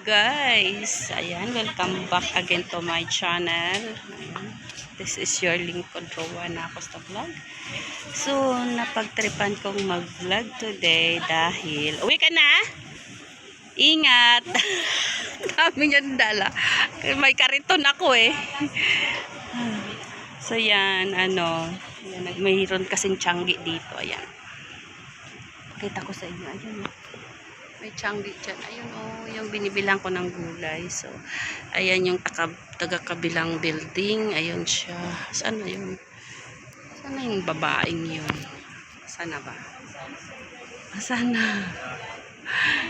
guys, ayan, welcome back again to my channel. Ayan. This is your Lingkod Rowana Acosta Vlog. So, napagtripan kong mag-vlog today dahil uwi ka na? Ingat. Dami niyang dala. May kariton ako eh. So, yan, mayroon kasing tiyanggi dito. Ayan. Pakita ko sa inyo. Ayan. May tiyanggi dyan. Ayun yung binibilang ko ng gulay. So, ayan yung taga-kabilang building. Ayun siya. Sana yun? Sana yung babaeng yun? Sana ba? Sana.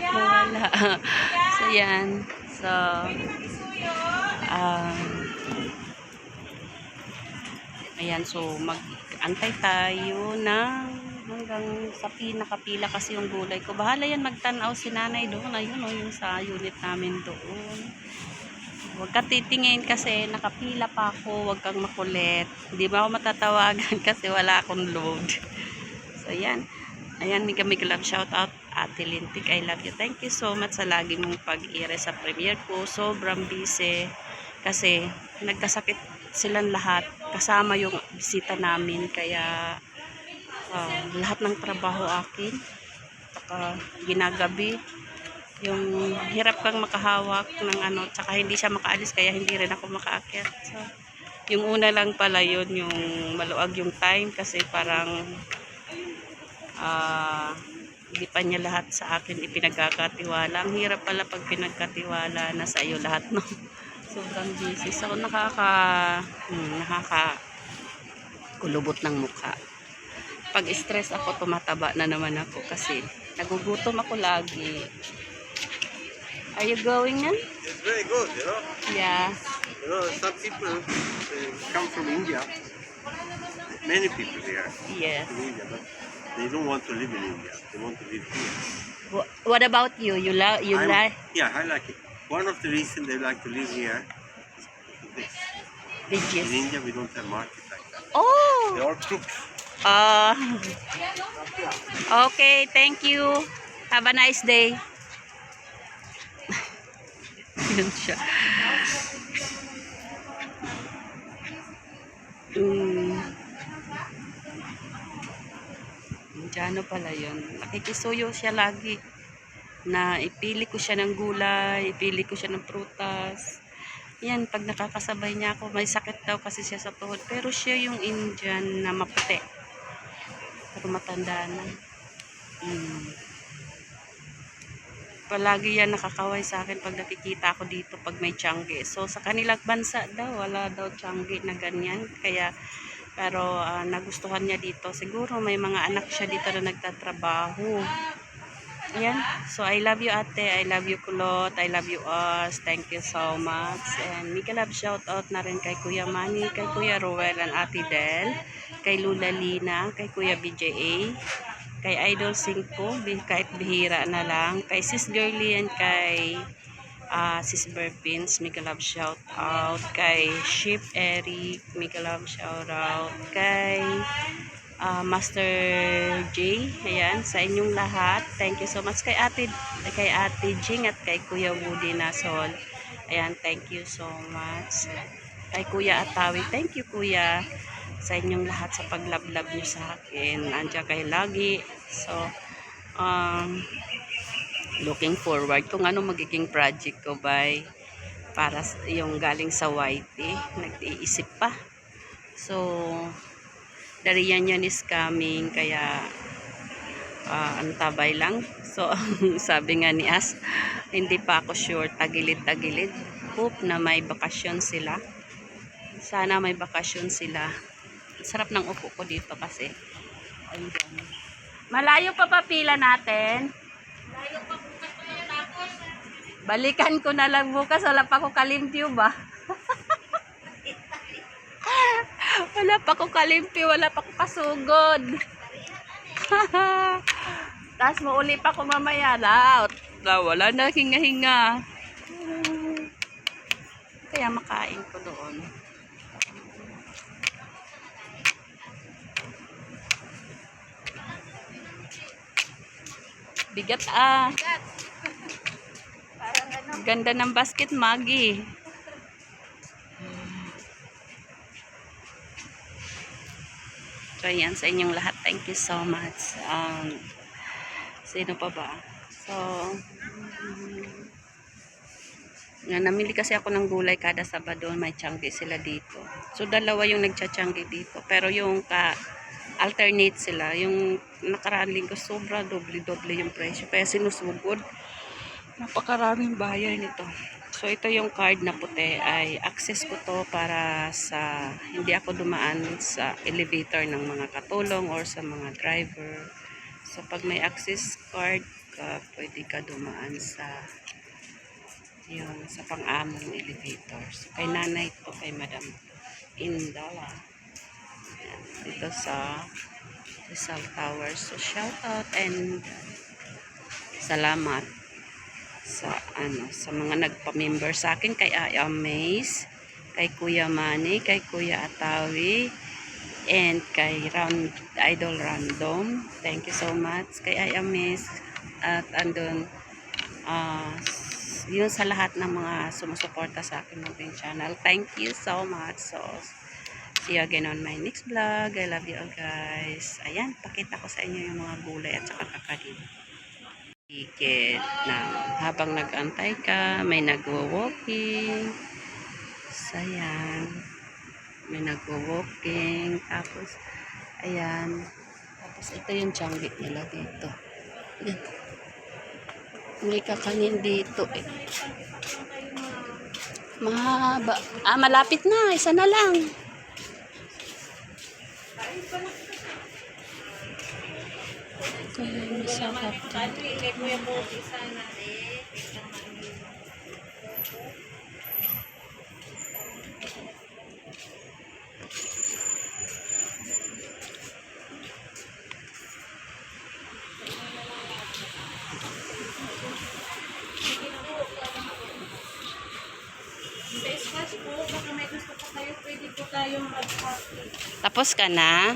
Wala. So, yan. So, ayan. So, mag-antay tayo ng hanggang sa pinakapila kasi yung gulay ko. Bahala yan magtanaw si nanay doon. Ayun yung sa unit namin doon. Huwag ka titingin kasi nakapila pa ako. Huwag kang makulit. Hindi ba ako matatawagan kasi wala akong load. So, ayan. Ayan, may love shout out Ate Lintik. I love you. Thank you so much sa lagi mong pag-ire sa premiere ko. Sobrang busy kasi nagkasakit silang lahat. Kasama yung bisita namin. Kaya lahat ng trabaho akin saka ginagabi yung hirap kang makahawak ng tsaka hindi siya makaalis kaya hindi rin ako makaakyat. So, yung una lang pala yun yung maluag yung time kasi parang hindi pa niya lahat sa akin ipinagkakatiwala. Ang hirap pala pag pinagkatiwala na sa iyo lahat, no? Sobrang busy. So, kulubot ng mukha. Pag stress ako, tumataba na naman ako kasi nagugutom ako lagi. Are you going na? It's very good, you know. Yeah. You know, some people come from India. Many people here Yes. in India, but they don't want to live in India. They want to live here. What about you? You like? Yeah, I like it. One of the reasons they like to live here is this. Veggies. In India, we don't have market like that. Oh. They are cooked. Okay, thank you. Have a nice day. Yun siya. Diyan pala yun. Nakikisuyo siya lagi. Na ipili ko siya ng gulay, ipili ko siya ng prutas. Yan, pag nakakasabay niya ako, may sakit daw kasi siya sa tuhod. Pero siya yung Indian na maputi. Pero matanda na. Palagi yan nakakaway sa akin pag nakikita ako dito pag may tiyanggi. So, sa kanilang bansa daw, wala daw tiyanggi na ganyan. Kaya, pero nagustuhan niya dito. Siguro may mga anak siya dito na nagtatrabaho. Ayan. So, I love you ate. I love you kulot. I love you us. Thank you so much. And mega love shout out na rin kay Kuya Manny, kay Kuya Roel and Ate Del, kay Lula Lina, kay Kuya BJA, kay Idol 5, kahit bihira na lang, kay Sis Girly and kay Sis Burpins, mega love shout out, kay Ship Eric, mega love shout out, kay Master J, ayan, sa inyong lahat. Thank you so much kay Ate Jing at kay Kuya Woody Nasol. Ayan, thank you so much. Kay Kuya Atawi, thank you Kuya sa inyong lahat sa paglablab niyo sa akin. Andiyan kayo lagi. So, looking forward kung ano magiging project ko para yung galing sa YT. Nag-iisip pa. So, the reunion is coming kaya antabay lang. So sabi nga ni As, hindi pa ako sure, tagilid-tagilid. Hope na may bakasyon sila. Sana may bakasyon sila. Sarap ng upo ko dito kasi ayun. Malayo pa pila natin? Malayo pa bukas ko lang tapos. Balikan ko na lang bukas, wala pa ko kalimpyo ba? Wala pa ko kalimpi, wala pa ko kasugod. Tapos mauli pa ko mamaya. Wala na hinga-hinga. Kaya makain ko doon. Bigat. Parang Ganda ng basket, Maggie. So, yan sa inyong lahat. Thank you so much. Sino pa ba? So, namili kasi ako ng gulay kada Sabado. May tiyanggi sila dito. So, dalawa yung nagtsatiyanggi dito. Pero yung alternate sila. Yung nakaraan linggo, sobra doble-doble yung presyo. Kaya sinusugod. Napakaraming buyer nito. So, ito yung card na puti ay access ko to para sa hindi ako dumaan sa elevator ng mga katulong or sa mga driver. So, pag may access card ka, pwede ka dumaan sa yun, sa pang-among elevator. So, kay nanay to, kay Madam Indala. Yan, dito sa Rizal Tower. So, shout out and salamat sa mga nagpa-member sa akin, kay I Am Maze, kay Kuya Manny, kay Kuya Atawi, and kay Idol Random. Thank you so much kay I Am Maze at andun yun sa lahat ng mga sumusuporta sa akin ng channel. Thank you so much. So, see you again on my next vlog. I love you all guys. Ayan, pakita ko sa inyo yung mga gulay at saka kakanin. Ticket na habang nag-antay ka, may nagwo-walking. Sayan. May nagwo-walking. Tapos, ayan. Tapos, ito yung tiyanggi nila dito. Yan. May kakanin dito eh. Mahaba. Malapit na. Isa na lang. Kaya masakap ka. Tapos ka na?